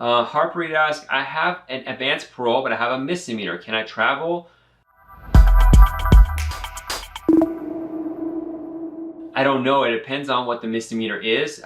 Harpreet asks, I have an advanced parole, but I have a misdemeanor. Can I travel? I don't know. It depends on what the misdemeanor is.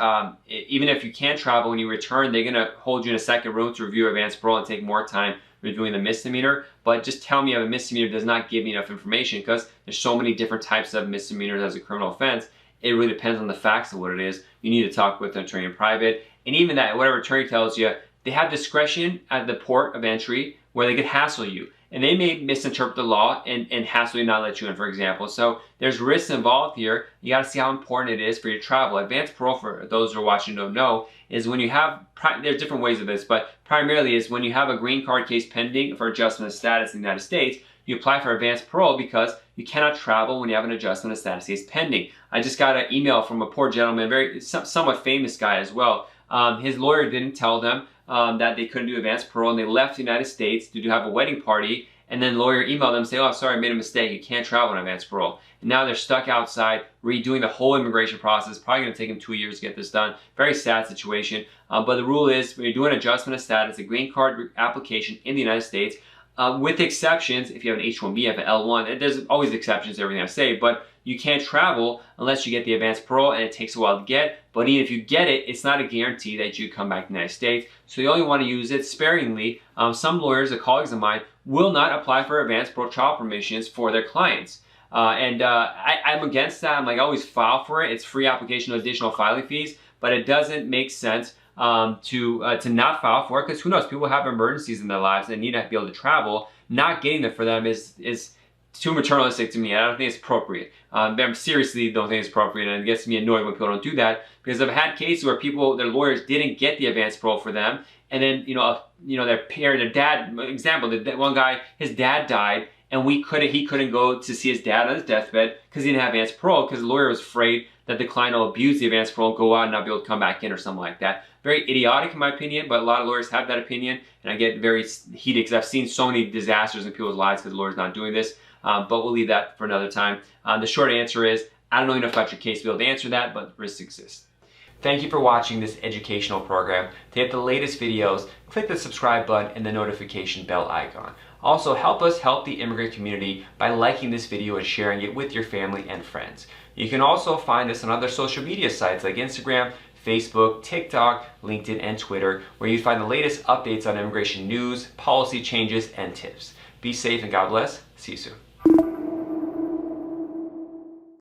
Even if you can travel when you return, they're going to hold you in a second room to review advanced parole and take more time reviewing the misdemeanor. But just tell me a misdemeanor does not give me enough information, because there's so many different types of misdemeanors as a criminal offense. It really depends on the facts of what it is. You need to talk with an attorney in private. And even that, whatever attorney tells you, they have discretion at the port of entry where they could hassle you. And they may misinterpret the law and hassle you, not let you in, for example. So there's risks involved here. You got to see how important it is for you to travel. Advanced parole, for those who are watching don't know, is when you have, there's different ways of this, but primarily is when you have a green card case pending for adjustment of status in the United States, you apply for advanced parole because you cannot travel when you have an adjustment of status case pending. I just got an email from a poor gentleman, very somewhat famous guy as well. His lawyer didn't tell them that they couldn't do advanced parole, and they left the United States to have a wedding party, and then the lawyer emailed them saying, oh, sorry, I made a mistake, you can't travel on advanced parole. And now they're stuck outside redoing the whole immigration process. Probably going to take them 2 years to get this done. Very sad situation. But the rule is, when you're doing adjustment of status, a green card application in the United States, with exceptions, if you have an H-1B, you have an L-1, there's always exceptions to everything I say, but you can't travel unless you get the advanced parole, and it takes a while to get. But even if you get it, it's not a guarantee that you come back to the United States. So you only want to use it sparingly. Some lawyers, colleagues of mine, will not apply for advanced parole trial permissions for their clients. I'm against that. I always file for it. It's free application, no additional filing fees, but it doesn't make sense to not file for it, because who knows, people have emergencies in their lives and need to be able to travel. Not getting it for them is too maternalistic to me. I don't think it's appropriate. I seriously don't think it's appropriate, and it gets me annoyed when people don't do that, because I've had cases where their lawyers didn't get the advanced parole for them, and then their dad, example, one guy, his dad died, and he couldn't go to see his dad on his deathbed because he didn't have advanced parole, because the lawyer was afraid that the client will abuse the advanced parole, go out and not be able to come back in or something like that. Very idiotic in my opinion, but a lot of lawyers have that opinion, and I get very heated because I've seen so many disasters in people's lives because the lawyer's not doing this. But we'll leave that for another time. The short answer is, I don't know enough about your case to be able to answer that, but risks exist. Thank you for watching this educational program. To get the latest videos, click the subscribe button and the notification bell icon. Also, help us help the immigrant community by liking this video and sharing it with your family and friends. You can also find us on other social media sites like Instagram, Facebook, TikTok, LinkedIn, and Twitter, where you find the latest updates on immigration news, policy changes, and tips. Be safe and God bless. See you soon.